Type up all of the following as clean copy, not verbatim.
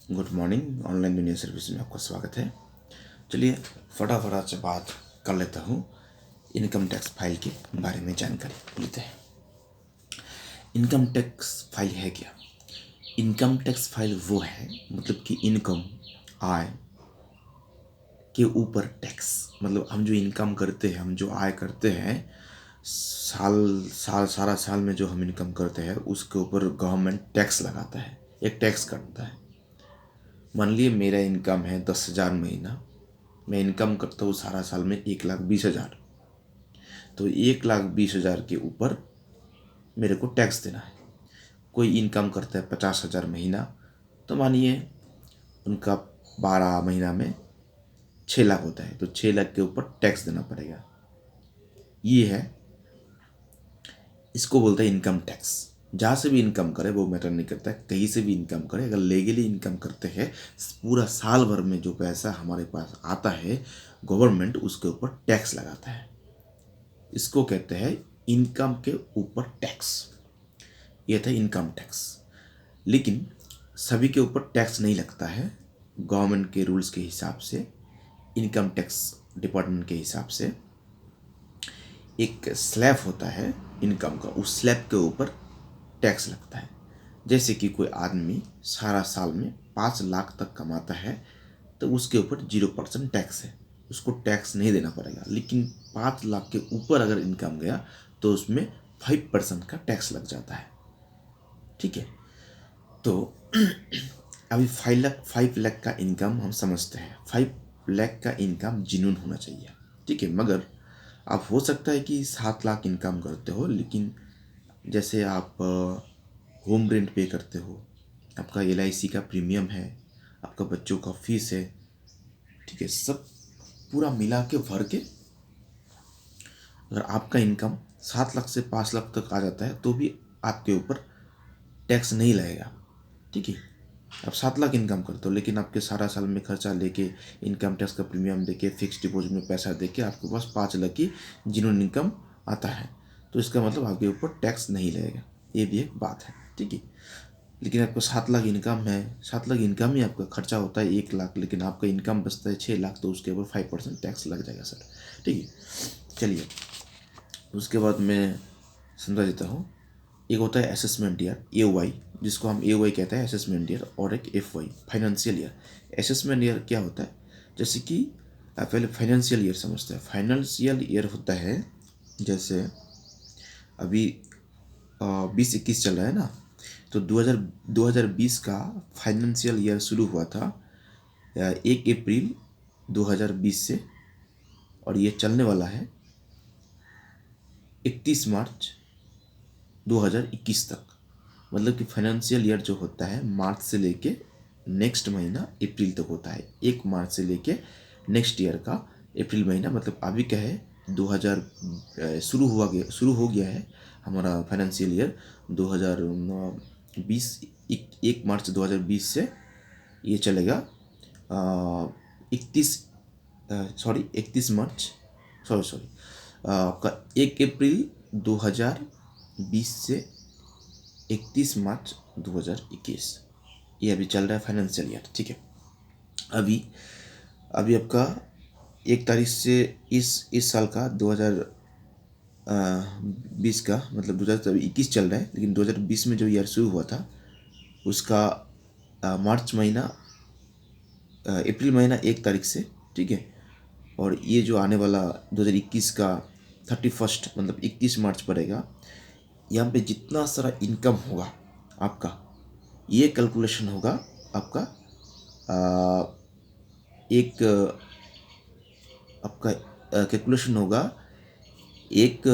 Good morning. Online दुनिया service में आपका स्वागत है। चलिए फटाफट से बात कर लेता हूँ। इनकम टैक्स फाइल के बारे में जानकारी लेते हैं। इनकम टैक्स फाइल है क्या? इनकम टैक्स फाइल वो है, मतलब कि इनकम, आय के ऊपर टैक्स। मतलब हम जो इनकम करते हैं, हम जो आय करते हैं, सारा साल में जो हम इनकम करते हैं उसके ऊपर गवर्नमेंट टैक्स लगाता है, एक टैक्स काटता है। मान लीजिए मेरा इनकम है 10,000 महीना, मैं इनकम करता हूँ सारा साल में 1,20,000। तो 1,20,000 के ऊपर मेरे को टैक्स देना है। कोई इनकम करता है 50,000 महीना, तो मानिए उनका 12 महीना में 6 लाख होता है, तो 6 लाख के ऊपर टैक्स देना पड़ेगा। ये है, इसको बोलते हैं इनकम टैक्स। जहाँ से भी इनकम करे वो मैटर नहीं करता है, कहीं से भी इनकम करे, अगर लीगली इनकम करते हैं, पूरा साल भर में जो पैसा हमारे पास आता है गवर्नमेंट उसके ऊपर टैक्स लगाता है। इसको कहते हैं इनकम के ऊपर टैक्स। यह था इनकम टैक्स। लेकिन सभी के ऊपर टैक्स नहीं लगता है। गवर्नमेंट के रूल्स के हिसाब से, इनकम टैक्स डिपार्टमेंट के हिसाब से एक स्लैब होता है इनकम का, उस स्लैब के ऊपर टैक्स लगता है। जैसे कि कोई आदमी सारा साल में 5 लाख तक कमाता है तो उसके ऊपर 0% टैक्स है, उसको टैक्स नहीं देना पड़ेगा। लेकिन 5 लाख के ऊपर अगर इनकम गया तो उसमें 5% का टैक्स लग जाता है। ठीक है, तो अभी 5 लाख का इनकम हम समझते हैं। 5 लाख का इनकम जिनून होना चाहिए। ठीक है, मगर आप हो सकता है कि 7 लाख इनकम करते हो, लेकिन जैसे आप होम रेंट पे करते हो, आपका LIC का प्रीमियम है, आपका बच्चों का फीस है, ठीक है, सब पूरा मिला के भर के अगर आपका इनकम 7 लाख से 5 लाख तक आ जाता है तो भी आपके ऊपर टैक्स नहीं लगेगा। ठीक है, आप 7 लाख इनकम करते हो लेकिन आपके सारा साल में खर्चा लेके, इनकम टैक्स का प्रीमियम देके, फिक्स डिपॉजिट में पैसा देके आपके पास 5 लाख की जिन्होंने इनकम आता है, तो इसका मतलब आपके ऊपर टैक्स नहीं लगेगा। ये भी एक बात है। ठीक है, लेकिन आपको 7 लाख इनकम है, 7 लाख इनकम ही आपका खर्चा होता है 1 लाख, लेकिन आपका इनकम बचता है 6 लाख, तो उसके ऊपर 5% टैक्स लग जाएगा सर। ठीक है, चलिए उसके बाद मैं समझा देता हूँ। एक होता है असेसमेंट ईयर, AY, जिसको हम AY कहते हैं, असेसमेंट ईयर, और एक FY, financial year. Assessment year क्या होता है? जैसे कि पहले फाइनेंशियल ईयर समझते हैं। फाइनेंशियल ईयर होता है, जैसे अभी 2021 चल रहा है ना, तो 2020 का फाइनेंशियल ईयर शुरू हुआ था 1 अप्रैल 2020 से, और ये चलने वाला है 31 मार्च 2021 तक। मतलब कि फाइनेंशियल ईयर जो होता है मार्च से लेके नेक्स्ट महीना अप्रैल तक होता है। 1 मार्च से लेके नेक्स्ट ईयर का अप्रैल महीना, मतलब अभी क्या है 2000 शुरू हो गया है हमारा फाइनेंशियल ईयर 2020। 1 मार्च 2020 से ये चलेगा 31 मार्च, सॉरी आपका 1 अप्रैल 2020 से 31 मार्च 2021, ये अभी चल रहा है फाइनेंशियल ईयर। ठीक है, अभी अभी आपका 1 तारीख से इस साल का 2020 का, मतलब 2021 चल रहा है, लेकिन 2020 में जो ईयर शुरू हुआ था उसका मार्च महीना, अप्रैल महीना 1 तारीख से। ठीक है, और ये जो आने वाला 2021 का 31, मतलब 31 मार्च पड़ेगा। यहाँ पे जितना सारा इनकम होगा आपका, ये कैलकुलेशन होगा आपका एक आपका कैलकुलेशन होगा 1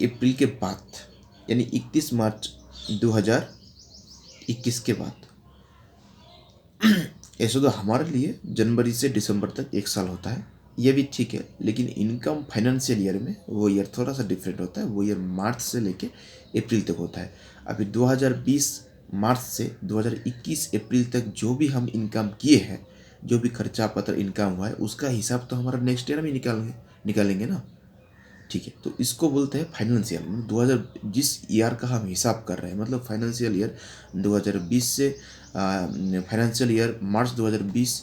अप्रैल के बाद, यानी 31 मार्च 2021 के बाद। ऐसा तो हमारे लिए जनवरी से दिसंबर तक 1 साल होता है, ये भी ठीक है, लेकिन इनकम फाइनेंशियल ईयर में वो ईयर थोड़ा सा डिफरेंट होता है। वो ईयर मार्च से लेके अप्रैल तक होता है। अभी 2020 मार्च से 2021 अप्रैल तक जो भी हम इनकम किए हैं, जो भी खर्चा पत्र इनकम हुआ है, उसका हिसाब तो हमारा नेक्स्ट ईयर में निकालेंगे ना। ठीक है, तो इसको बोलते हैं फाइनेंशियल। 2000 जिस ईयर का हम हिसाब कर रहे हैं, मतलब फाइनेंशियल ईयर 2020 से फाइनेंशियल ईयर मार्च 2020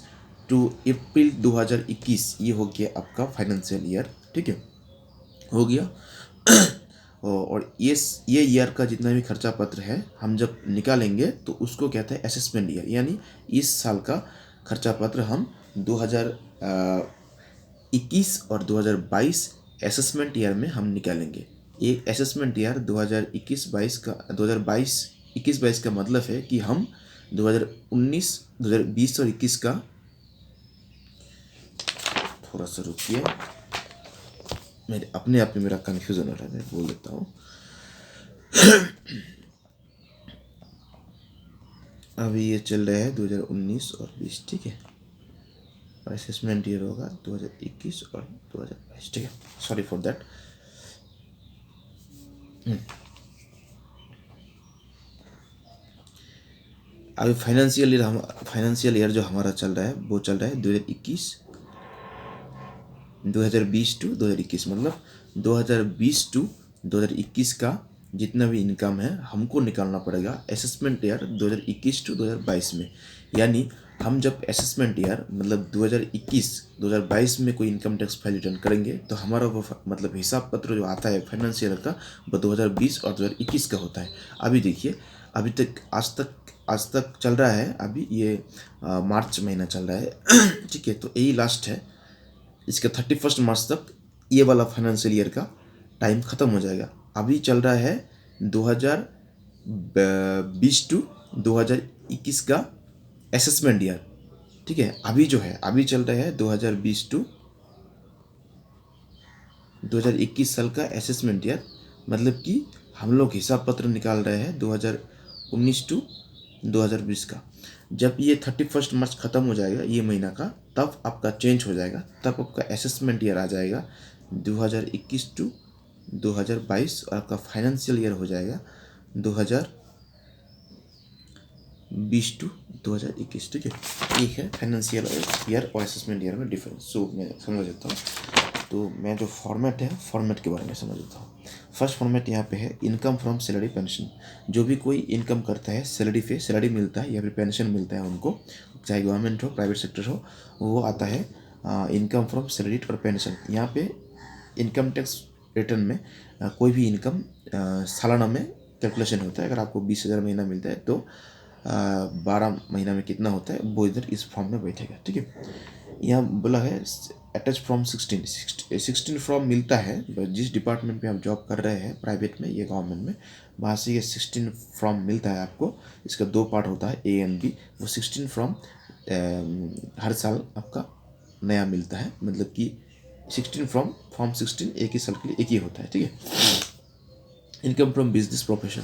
टू अप्रैल 2021, ये हो गया आपका फाइनेंशियल ईयर, ठीक है, हो गया। और ये ईयर का जितना भी खर्चा पत्र है हम जब निकालेंगे तो उसको कहते हैं असेसमेंट ईयर, यानी इस साल का खर्चा पत्र हम 2021 और 2022 असेसमेंट ईयर में हम निकालेंगे। ये असेसमेंट ईयर 2021-22 का 2022-21-22 का मतलब है कि हम 2019, 2020 और 21 का, थोड़ा सा रुकिए, मेरे अपने आप में मेरा कन्फ्यूज़न हो रहा है, मैं बोल देता हूँ। अभी ये चल रहा है 2019 और 20, ठीक है, और असेसमेंट ईयर होगा 2021 और 2022, ठीक है, सॉरी फॉर दैट। अभी फाइनेंशियल ईयर जो हमारा चल रहा है वो चल रहा है 2020 टू 2021, मतलब 2020 टू 2021 का जितना भी इनकम है हमको निकालना पड़ेगा असेसमेंट ईयर 2021 टू 2022 में। यानी हम जब असेसमेंट ईयर मतलब 2021-2022 में कोई इनकम टैक्स फाइल रिटर्न करेंगे तो हमारा वो मतलब हिसाब पत्र जो आता है फाइनेंशियल ईयर का वो 2020 और 2021 का होता है। अभी देखिए, अभी तक आज तक चल रहा है, अभी ये मार्च महीना चल रहा है, ठीक है, तो यही लास्ट है। इसका 31 मार्च तक ये वाला फाइनेंशियल ईयर का टाइम ख़त्म हो जाएगा। अभी चल रहा है 2020 टू 2021 का असेसमेंट ईयर, ठीक है। अभी जो है अभी चल रहा है 2020 टू 2021 साल का असेसमेंट ईयर, मतलब कि हम लोग हिसाब पत्र निकाल रहे हैं 2019 टू 2020 का। जब ये 31 मार्च ख़त्म हो जाएगा ये महीना का, तब आपका चेंज हो जाएगा, तब आपका असेसमेंट ईयर आ जाएगा 2021 टू 2022 और आपका फाइनेंशियल ईयर हो जाएगा 2020 टू 2021, ठीक है। ये है फाइनेंशियल ईयर और असेसमेंट ईयर में डिफरेंस। सो मैं समझ लेता हूँ, तो मैं जो फॉर्मेट है फॉर्मेट के बारे में समझ लेता हूँ। फर्स्ट फॉर्मेट यहाँ पे है इनकम फ्रॉम सैलरी पेंशन। जो भी कोई इनकम करता है सैलरी पे, सैलरी मिलता है या फिर पेंशन मिलता है उनको, चाहे गवर्नमेंट हो प्राइवेट सेक्टर हो, वो आता है इनकम फ्रॉम सैलरी और पेंशन। यहाँ पे इनकम टैक्स रिटर्न में कोई भी इनकम सालाना में कैलकुलेशन होता है। अगर आपको 20,000 महीना मिलता है तो 12 महीना में कितना होता है वो इधर इस फॉर्म में बैठेगा, ठीक है। यहाँ बोला है अटैच फ्रॉम 16 फॉर्म मिलता है जिस डिपार्टमेंट में आप जॉब कर रहे हैं, प्राइवेट में या गवर्नमेंट में, वहाँ से ये 16 फॉर्म मिलता है आपको। इसका 2 पार्ट होता है, ए एंड बी। वो 16 फॉर्म हर साल आपका नया मिलता है, मतलब कि 16 फॉर्म 16 एक ही साल के लिए एक ही होता है, ठीक है। इनकम फ्रॉम बिजनेस प्रोफेशन,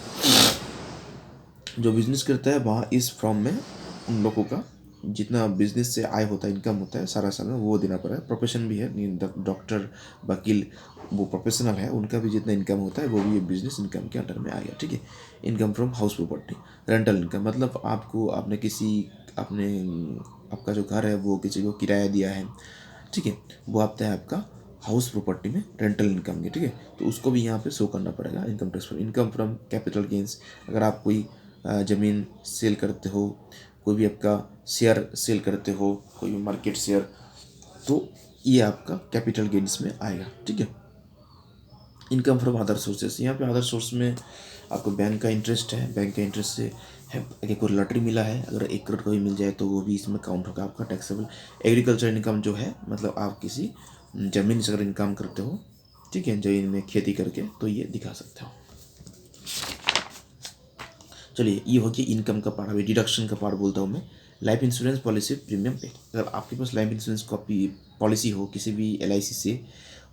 जो बिजनेस करता है वहाँ इस फॉर्म में उन लोगों का जितना बिजनेस से आय होता है, इनकम होता है सारा साल में, वो देना पड़ा है। प्रोफेशन भी है, डॉक्टर, वकील, वो प्रोफेशनल है, उनका भी जितना इनकम होता है वो भी ये बिजनेस इनकम के अंडर में आएगा, ठीक है। Income from house property, rental income, मतलब आपका जो घर है वो किसी को किराया दिया है, ठीक है, वो आता है आपका हाउस प्रॉपर्टी में रेंटल इनकम के, ठीक है। तो उसको भी यहाँ पे शो करना पड़ेगा इनकम टैक्स पर। इनकम फ्रॉम कैपिटल गेंस, अगर आप कोई ज़मीन सेल करते हो, कोई भी आपका शेयर सेल करते हो, कोई भी मार्केट शेयर, तो ये आपका कैपिटल गेंस में आएगा, ठीक है। इनकम फ्रॉम अदर सोर्सेस, यहाँ पे अदर सोर्स में आपको बैंक का इंटरेस्ट है, बैंक का इंटरेस्ट से है, अगर कोई लॉटरी मिला है, अगर 1 करोड़ का भी मिल जाए तो वो भी इसमें काउंट होगा आपका टैक्सेबल। एग्रीकल्चर इनकम जो है, मतलब आप किसी ज़मीन से अगर इनकम करते हो, ठीक है, ज़मीन में खेती करके, तो ये दिखा सकते हो। चलिए, ये हो गया इनकम का पार्ट। अभी डिडक्शन का पार्ट बोलता हूँ मैं। Life insurance policy premium paid, अगर आपके पास लाइफ इंश्योरेंस कॉपी पॉलिसी हो किसी भी LIC से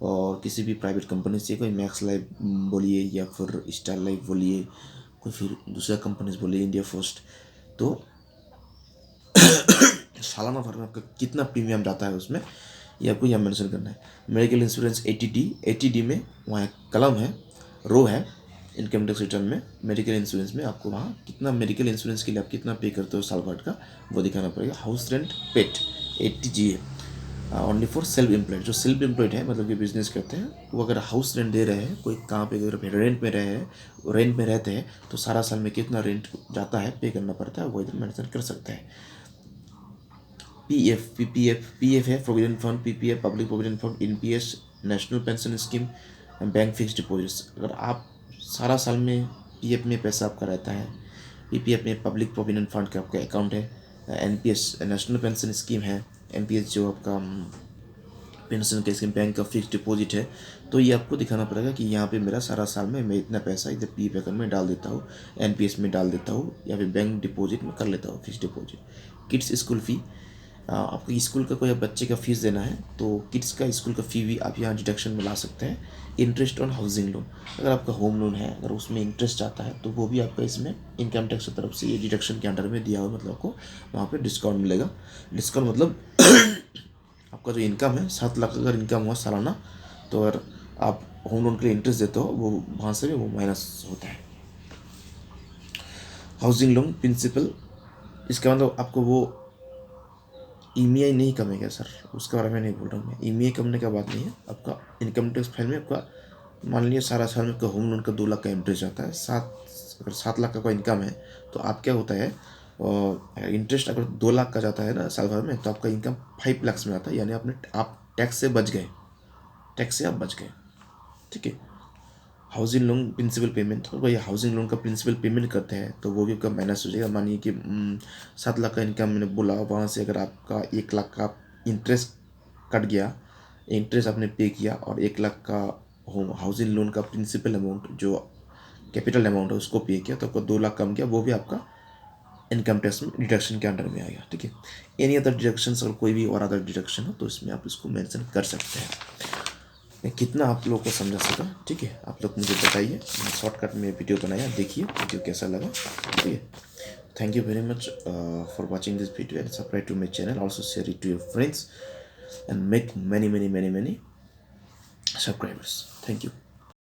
और किसी भी प्राइवेट कंपनी से, कोई मैक्स लाइफ बोलिए या फिर स्टार लाइफ बोलिए, कोई फिर दूसरा कंपनीज बोलिए, इंडिया फर्स्ट, तो सालाना भर में आपका कितना प्रीमियम जाता है उसमें ये आपको यहाँ मेंशन करना है। मेडिकल इंश्योरेंस 80D में वहाँ एक कलम है, रो है इनकम टैक्स रिटर्न में। मेडिकल इंश्योरेंस में आपको वहाँ कितना मेडिकल इंश्योरेंस के लिए आप कितना पे करते हो साल भर का, वो दिखाना पड़ेगा। हाउस रेंट पेड 80G है, ओनली फॉर सेल्फ एम्प्लॉयड। जो सेल्फ एम्प्लॉयड है मतलब कि बिजनेस करते हैं, वो अगर हाउस रेंट दे रहे हैं, कोई कहाँ पे अगर रेंट में रहे हैं, रेंट में रहते हैं, तो सारा साल में कितना रेंट जाता है पे करना पड़ता है, वो इधर मेंशन कर सकते हैं। पीएफ है provident fund, PPF public provident fund, NPS national pension scheme, bank fix deposits. अगर आप सारा साल में पीएफ में पैसा आपका रहता है, पीपीएफ में पब्लिक प्रोविडेंट फंड का आपका अकाउंट है, एनपीएस नेशनल पेंशन स्कीम है, एनपीएस जो आपका पेंशन का स्कीम बैंक का फिक्स डिपॉजिट है, तो ये आपको दिखाना पड़ेगा कि यहाँ पे मेरा सारा साल में मैं इतना पैसा इधर पीएफ अकाउंट में डाल देता हूँ, एनपीएस में डाल देता हूँ, या फिर बैंक डिपॉजिट में कर लेता हूँ फिक्स डिपॉजिट। किड्स स्कूल फ़ी, आपको स्कूल का कोई बच्चे का फीस देना है तो किड्स का स्कूल का फ़ी भी आप यहाँ डिडक्शन में ला सकते हैं। इंटरेस्ट ऑन हाउसिंग लोन, अगर आपका होम लोन है, अगर उसमें इंटरेस्ट आता है तो वो भी आपका इसमें इनकम टैक्स की तरफ से ये डिडक्शन के अंडर में दिया हुआ, मतलब आपको वहाँ पे डिस्काउंट मिलेगा। डिस्काउंट मतलब आपका जो इनकम है 7 लाख अगर इनकम हुआ सालाना, तो अगर आप होम लोन के लिए इंटरेस्ट देते हो वो वहाँ से भी वो माइनस होता है। हाउसिंग लोन प्रिंसिपल, इसका मतलब आपको वो ईएमआई नहीं कमेगा सर, उसके बारे में नहीं बोल रहा हूँ मैं। ईएमआई कमने का बात नहीं है, आपका इनकम टैक्स फाइल में आपका मान लीजिए सारा साल में आपका होम लोन का 2 लाख का इंटरेस्ट आता है, अगर 7 लाख का कोई इनकम है तो आप क्या होता है, इंटरेस्ट अगर 2 लाख का जाता है ना साल भर में, तो आपका इनकम 5 लाख में आता है, यानी आप टैक्स से बच गए, टैक्स से आप बच गए। ठीक है। हाउसिंग लोन प्रिंसिपल पेमेंट, और भाई हाउसिंग लोन का प्रिंसिपल पेमेंट करते हैं तो वो भी आपका माइनस हो जाएगा। मानिए कि 7 लाख का इनकम मैंने बोला, वहाँ से अगर आपका 1 लाख का इंटरेस्ट कट गया, इंटरेस्ट आपने पे किया, और 1 लाख का हाउसिंग लोन का प्रिंसिपल अमाउंट जो कैपिटल अमाउंट है उसको पे किया, तो आपका 2 लाख कम किया, वो भी आपका इनकम टैक्स में डिडक्शन के अंडर में आएगा। ठीक है। एनी अदर डिडक्शन, और कोई भी और अदर डिडक्शन हो तो इसमें आप इसको मेंशन कर सकते हैं। मैं कितना आप लोगों को समझा सका, ठीक है, आप लोग मुझे बताइए। मैं शॉर्टकट में वीडियो बनाया, देखिए वीडियो कैसा लगा। ठीक है। Thank you very much for watching this video and subscribe to my channel, also share it to your friends and make many subscribers. Thank you.